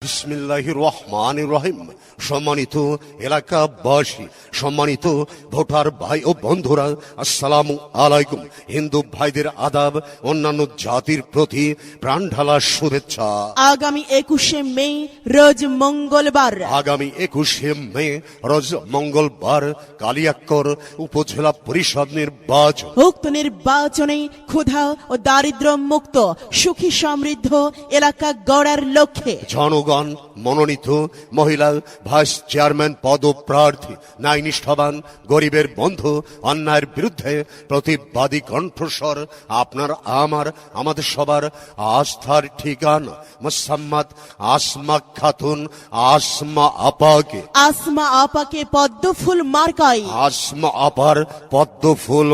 বিসমিল্লাহির রহমানির রহিম। সম্মানিত এলাকাবাসী, সম্মানিত ভোটার ভাই ও বন্ধুরা, আসসালামু আলাইকুম। হিন্দু ভাইদের আদাব, অন্যান্য জাতির প্রতি প্রাণ ঢালা শুভেচ্ছা। আগামী 21শে মে রোজ মঙ্গলবার রোজ মঙ্গলবার কালিয়াক্কর উপজেলা পরিষদ নির্বাচন। উক্ত নির্বাচনে ক্ষুধা ও দারিদ্র্য মুক্ত সুখী সমৃদ্ধ এলাকা গড়ার লক্ষ্যে জনগণ মনোনীত মহিলা ভাইস চেয়ারম্যান পদপ্রার্থী, ন্যায়নিষ্ঠবান, গরিবের বন্ধু, অন্যায়ের বিরুদ্ধে প্রতিবাদী কণ্ঠস্বর, আপনার আমাদের সবার আস্থার ঠিকানা মোসাম্মদ আসমা খাতুন আসমা আপাকে পদ্মফুল মার্কায়, আসমা আপার পদ্মফুল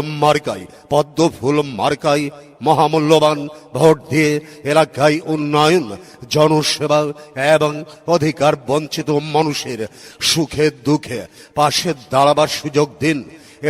মার্কায় মহামূল্যবান ভোট দিয়ে এলাকায় উন্নয়ন, জনসেবা এবং অধিকার বঞ্চিত মানুষের সুখে দুঃখে পাশে দাঁড়াবার সুযোগ দিন।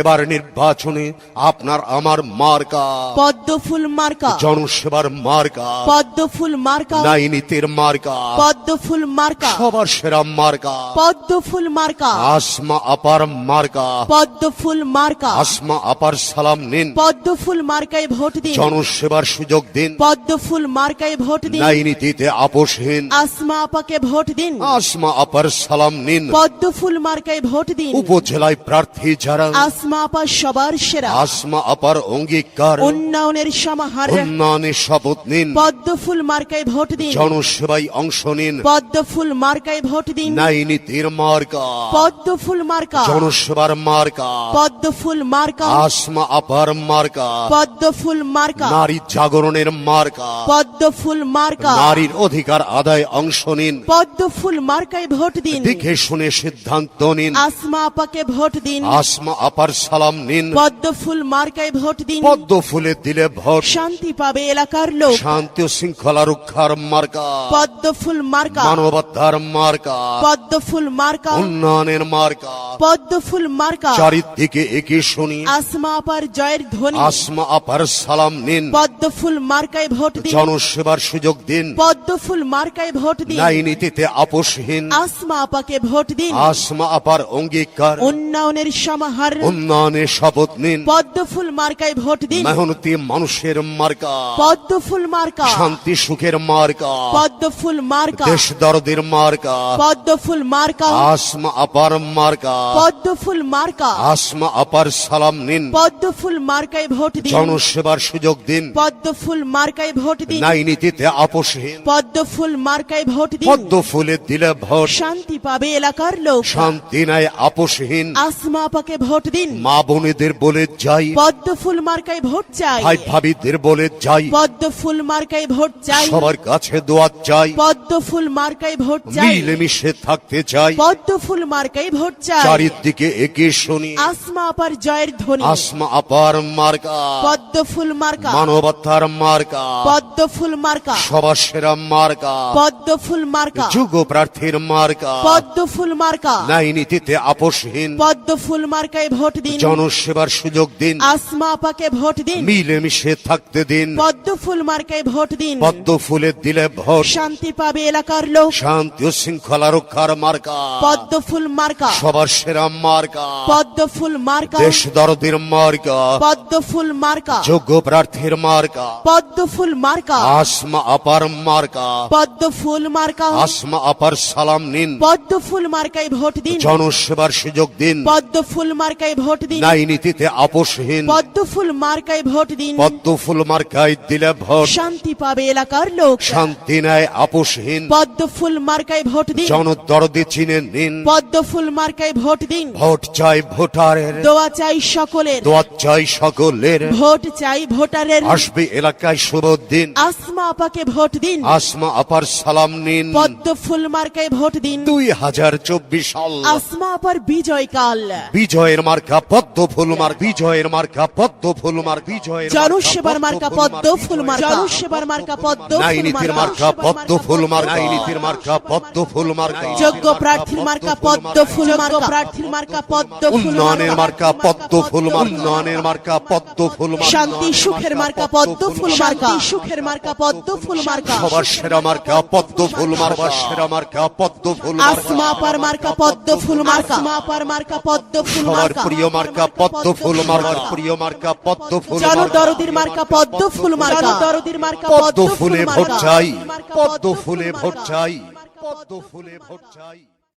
এবার নির্বাচনে আপনার আমার মার্কা পদ্মফুল মার্কা, জনসেবার মার্কা পদ্মফুল মার্কা, ন্যায় নীতির মার্কা পদ্মফুল মার্কা, সবার সেরা মার্কা পদ্মফুল মার্কা, আসমা আপার মার্কা পদ্মফুল মার্কা। আসমা আপার সালাম নিন, পদ্মফুল মার্কায় ভোট দিন, জনসেবার সুযোগ দিন, পদ্মফুল মার্কায় ভোট দিন, ন্যায় নীতিতে আপোষহীন আসমা আপাকে ভোট দিন, আসমা আপার সালাম নিন। পদ্মফুল মার্কায় ভোট দিন। উপজেলায় প্রার্থী যারা, আসমা আপা সবার সেরা, আসমা আপার অঙ্গীকার, উন্নয়নের সমাহার, উন্নয়নের শপথ নিন, পদ্মফুল মার্কায় ভোট দিন, জনসেবায় অংশ নিন, পদ্মফুল মার্কায় ভোট দিন, ন্যায় নীতির মার্কা পদ্মফুল মার্কা, জনসেবার মার্কা পদ্মফুল মার্কা, আসমা আপার মার্কা পদ্মফুল মার্কা, নারী জাগরণের মার্কা পদ্মফুল মার্কা, নারীর অধিকার আদায় অংশ নিন, পদ্মফুল মার্কায় ভোট দিন, দেখে শুনে সিদ্ধান্ত নিন, আসমা আপাকে ভোট দিন, আসমা আপার সালাম নিন, পদ্মফুল মার্কায় ভোট দিন। পদ্ম ফুলে দিলে ভোট, শান্তি পাবে এলাকার লোক, শান্তি ও শৃঙ্খলা রক্ষার মার্কা পদ্মফুল মার্কা, মানবতার মার্কা পদ্মফুল মার্কা, উন্নয়নের মার্কা পদ্মফুল মার্কা। চারিদিকে একে শুনি, আসমা আপার জয়ের ধ্বনি, আসমা আপার সালাম নিন, পদ্মফুল মার্কায় ভোট দিন, জনসেবার সুযোগ দিন, পদ্মফুল মার্কায় ভোট দিন, ন্যায় নীতিতে আপোষহীন আসমা আপাকে ভোট দিন, আসমা আপার অঙ্গীকার, উন্নয়নের সমাহার, উন্নয়নের শপথ নিন, পদ্মফুল মার্কায় ভোট দিন, মেহনতি মানুষের মার্কা পদ্মফুল মার্কা, শান্তি সুখের মার্কা, পদ্মফুল মার্কা, দেশ দরদের মার্কা পদ্মফুল মার্কা, আসমা আপার মার্কা, পদ্মফুল মার্কা, আসমা আপার সালাম নিন, পদ্মফুল মার্কায় ভোট দিন, জনসেবার সুযোগ দিন, পদ্মফুল মার্কায় ভোট দিন, ন্যায় নীতিতে আপোষহীন পদ্মফুল মার্কায় ভোট দিন। পদ্ম ফুলে দিলে ভোট, শান্তি পাবে এলাকার লোক, শান্তি নাই আপোষহীন আসমা আপাকে ভোট দিন, মা বোনেদের বলে যাই, পদ্মফুল মার্কায় ভোট চাই, ভাই ভাবিদের বলে যাই, পদ্মফুল মার্কায় ভোট চাই, সবার কাছে দোয়া চাই, পদ্মফুল মার্কায় ভোট চাই, মিলেমিশে থাকতে চাই, পদ্মফুল মার্কায় ভোট চাই। চারিদিকে একে শুনি, আসমা আপার জয়ের ধ্বনি, আসমা আপার মার্কা পদ্মফুল মার্কা, মানবতার মার্কা পদ্মফুল মার্কা, সবার সেরা মার্কা পদ্মফুল মার্কা, যুগ প্রার্থীর মার্কা পদ্মফুল মার্কা, ন্যায় নীতিতে আপোষহীন পদ্মফুল মার্কায় ভোট দিন, জনসেবার সুযোগ দিন, আসমা আপাকে ভোট দিন, মিলেমিশে থাকতে দিন, পদ্মফুল মার্কায় ভোট দিন। পদ্ম ফুলে দিলে ভোট, শান্তি পাবে এলাকার লোক, শান্তি ও শৃঙ্খলা রক্ষার মার্কা পদ্মফুল মার্কা, সবার সেরা মার্কা পদ্মফুল মার্কা, দেশ দরদের মার্কা পদ্মফুল মার্কা, যোগ্য প্রার্থীর মার্কা পদ্মফুল মার্কা, আসমা আপার মার্কা পদ্মফুল মার্কা, আসমা আপার সালাম নিন, পদ্মফুল মার্কায় ভোট দিন, জনসেবার সুযোগ দিন, পদ্মফুল মার্কায় ভোট দিন, ন্যায় নীতিতে আপোষহীন পদ্মফুল মার্কায় ভোট দিন। পদ্ম ফুল মার্কায় দিলে ভোট, শান্তি পাবে এলাকার লোক, শান্তি ন্যায় আপোষহীন পদ্মফুল মার্কায় ভোট দিন, জনদরদি চিনে নিন, পদ্মফুল মার্কায় ভোট দিন। ভোট চাই ভোটারের, দোয়া চাই সকলের, দোয়া চাই সকলের, ভোট চাই ভোটারের, আসবে এলাকায় শুভ দিন, আসমা আপাকে ভোট দিন, আসমা আপার সালাম নিন। পদ্মফুল মার্কায় ভোট দিন। 2024 সাল আসমা আপার বিজয় কাল, বিজয়ের মার্কা মার্কা পদ্ম ফুল মার্কা বিজয়ের মার্কা পদ্ম ফুল মার্কা বিজয়ের জনসেবার মার্কা পদ্ম ফুল মার্কা জনসেবার মার্কা পদ্ম ফুল নাইনীতির মার্কা পদ্ম ফুল মার্কা নাইনীতির মার্কা পদ্ম ফুল মার্কা যোগ্য প্রার্থীর মার্কা পদ্ম ফুল মার্কা প্রার্থীর মার্কা পদ্ম ফুল উন্নয়নের মার্কা পদ্ম ফুল মার্কা উন্নয়নের মার্কা পদ্ম ফুল মার্কা শান্তি সুখের মার্কা পদ্ম ফুল মার্কা সুখের মার্কা পদ্ম ফুল মার্কা সবার সেরা মার্কা পদ্ম ফুল মার্কা সেরা মার্কা পদ্ম ফুল মার্কা আসমা পার মার্কা পদ্ম ফুল মার্কা আসমা পার মার্কা পদ্ম ফুল সবার মার্কা প্রিয় মার্কা পদ্ম ফুল মার্কা প্রিয় মার্কা পদ্ম ফুল মার্কা জনদরদির মার্কা পদ্ম ফুল মার্কা জনদরদির মার্কা পদ্ম ফুলে ভোট চাই পদ্ম ফুলে ভোট চাই পদ্ম ফুলে ভোট চাই